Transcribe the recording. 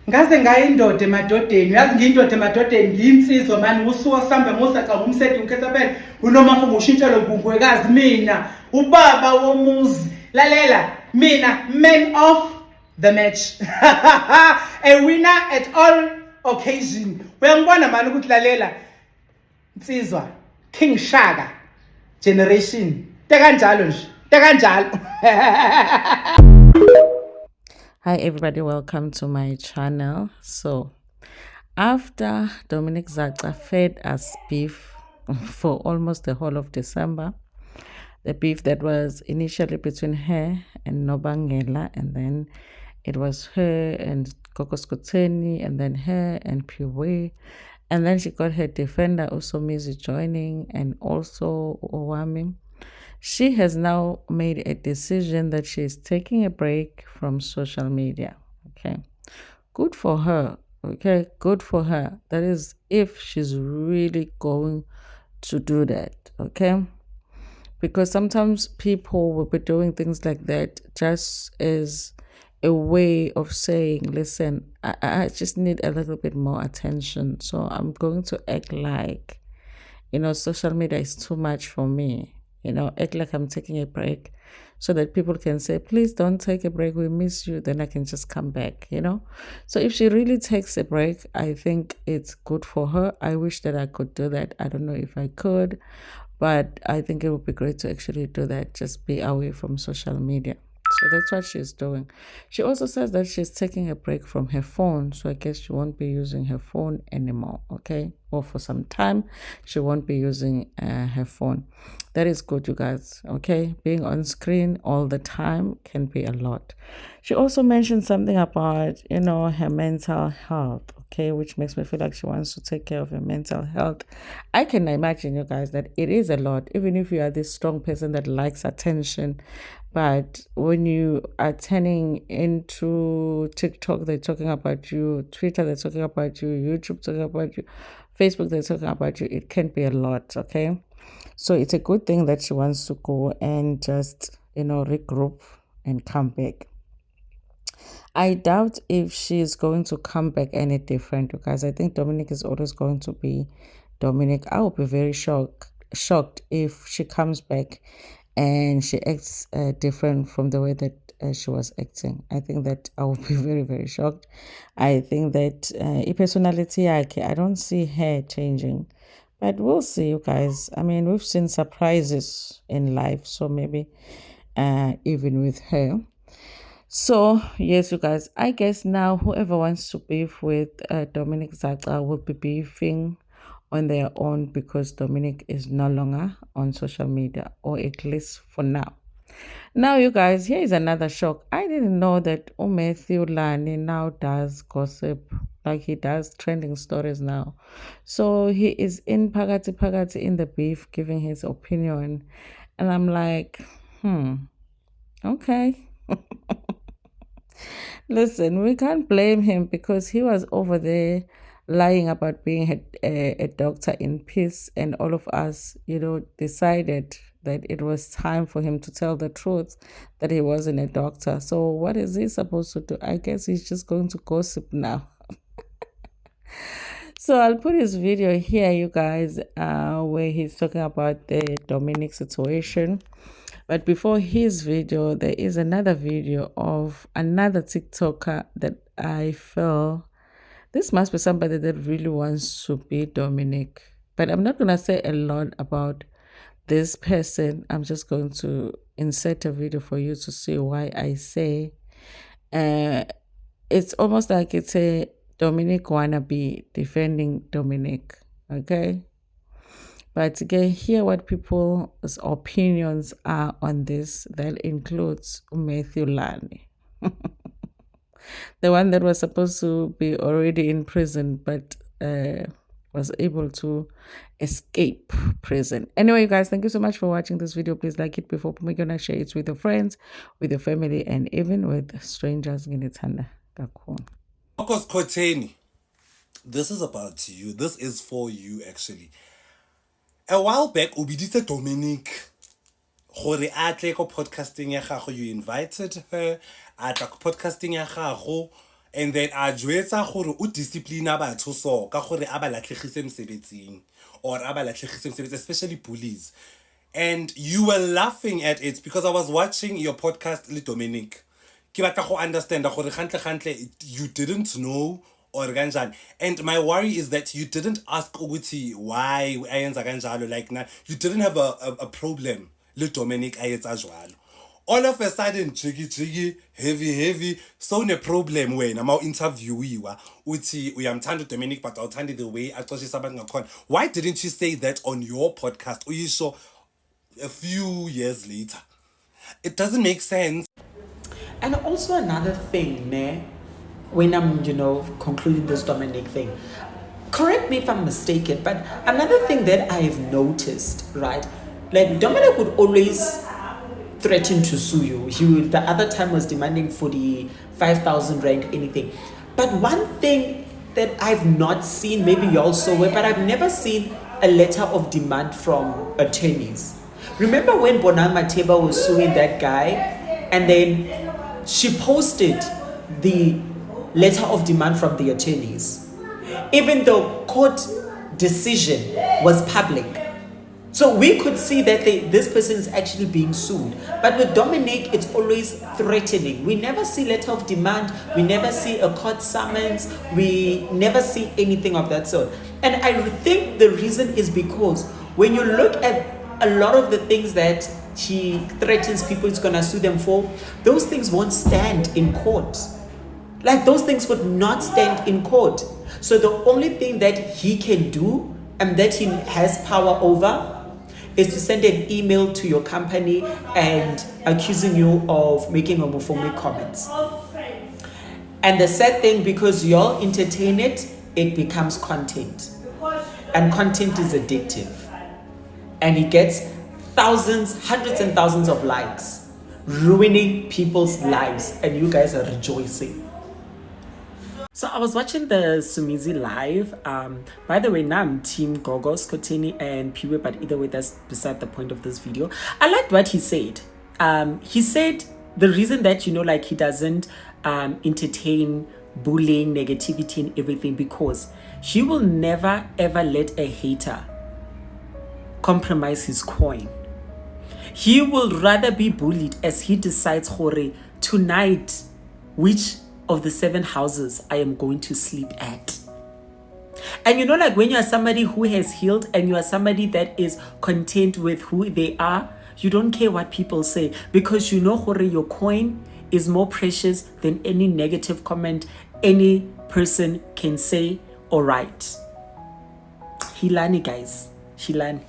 ngaze ngayindoda emadodeni yazi ngiyindoda emadodeni ngiyinsizwa mani usuka sihamba ngosaca ngumsedi ngikhetha phela unomafu ngushintshelo ngungwekazi mina ubaba womuzi lalela mina man of the match a winner at all occasion uyangibona mani ukuthi lalela insizwa King Shaka generation tekanjalo nje tekanjalo. Hi everybody, welcome to my channel. So after Dominic Zaca fed us beef for almost the whole of December, the beef that was initially between her and Nobangela, and then it was her and Kokos Koteni, and then her and Piwe, and then she got her defender Usomizi joining, and also Owami. She has now made a decision that she is taking a break from social media. Okay, good for her. Okay, good for her. That is, if she's really going to do that. Okay, because sometimes people will be doing things like that just as a way of saying, listen, I just need a little bit more attention, so I'm going to act like, social media is too much for me. Act like I'm taking a break so that people can say, please don't take a break, we miss you, then I can just come back. So if she really takes a break, I think it's good for her. I wish that I could do that. I don't know if I could, but I think it would be great to actually do that, just be away from social media. So that's what she's doing. She also says that she's taking a break from her phone. So I guess she won't be using her phone anymore, okay? Or for some time, she won't be using her phone. That is good, you guys, okay? Being on screen all the time can be a lot. She also mentioned something about, her mental health, okay? Which makes me feel like she wants to take care of her mental health. I can imagine, you guys, that it is a lot, even if you are this strong person that likes attention. But when you are turning into TikTok, they're talking about you, Twitter, they're talking about you, YouTube, talking about you, Facebook, they're talking about you, it can be a lot, okay? So it's a good thing that she wants to go and just, regroup and come back. I doubt if she's going to come back any different, because I think Dominic is always going to be Dominic. I would be very shocked if she comes back and she acts different from the way that she was acting. I think that I would be very, very shocked. I think that personality, I don't see her changing. But we'll see, you guys. I mean, we've seen surprises in life, so maybe even with her. So, yes, you guys, I guess now whoever wants to beef with Dominic Zaca will be beefing on their own, because Dominic is no longer on social media, or at least for now. Now, you guys, here is another shock. I didn't know that Mathew Lani now does gossip, like he does trending stories now. So he is in Pagati in the beef, giving his opinion. And I'm like, okay. Listen, we can't blame him, because he was over there lying about being a doctor in peace, and all of us, decided that it was time for him to tell the truth, that he wasn't a doctor. So what is he supposed to do? I guess he's just going to gossip now. So I'll put his video here, you guys, where he's talking about the Dominic situation. But before his video, there is another video of another TikToker that I feel this must be somebody that really wants to be Dominic. But I'm not going to say a lot about this person. I'm just going to insert a video for you to see why I say it's almost like it's a Dominic wannabe defending Dominic, okay? But again, hear what people's opinions are on this. That includes Mathew Lani, the one that was supposed to be already in prison, but was able to escape prison. Anyway, you guys, thank you so much for watching this video. Please like it before we're gonna share it with your friends, with your family, and even with strangers. This is about you. This is for you, actually. A while back, Obidita Dominic, gore a tle ko podcasting ya gago, you invited her, a tla ko podcasting ya gago, and then a jwetsa gore o discipline batho so ka gore a ba latlhegise mosebetsing or a ba latlhegise mosebetsing, especially bullies. And you were laughing at it because I was watching your podcast le Dominic. Ke batla go understand gore gantle you didn't know or kanjani. And my worry is that you didn't ask ukuthi why ayenza kanjalo, like na you didn't have a problem le Dominic ayetsa jwalo. All of a sudden jiggy heavy so ne problem wena ma interviewiwa uthi uyamthanda Dominic but awuthandi the way axoshisa abantu ngakhona. Why didn't you say that on your podcast uyisho a few years later? It doesn't make sense. And also another thing, when I'm, concluding this Dominic thing, correct me if I'm mistaken, but another thing that I've noticed, right? Like Dominic would always threaten to sue you. He would, the other time was demanding 45,000 rand, anything. But one thing that I've not seen, maybe you also were, but I've never seen a letter of demand from attorneys. Remember when Bonang Mateba was suing that guy, and then she posted the letter of demand from the attorneys, even though court decision was public. So we could see that this person is actually being sued. But with Dominic, it's always threatening. We never see letter of demand. We never see a court summons. We never see anything of that sort. And I think the reason is because when you look at a lot of the things that he threatens people is going to sue them for, those things won't stand in court. Like those things would not stand in court. So the only thing that he can do and that he has power over is to send an email to your company and accusing you of making homophobic comments. And the sad thing, because you all entertain it, it becomes content. And content is addictive. And he gets thousands, hundreds and thousands of likes, ruining people's lives, and you guys are rejoicing. So I was watching the Sumizi live. By the way, now I'm Team Gogo, Skotini, and Piwe, but either way, that's beside the point of this video. I liked what he said. He said the reason that, he doesn't entertain bullying, negativity, and everything, because he will never ever let a hater compromise his coin. He will rather be bullied as he decides, Hore, tonight, which of the 7 houses I am going to sleep at. And when you are somebody who has healed and you are somebody that is content with who they are, you don't care what people say, because Hore, your coin is more precious than any negative comment any person can say or write. Hilani, guys. Hilani.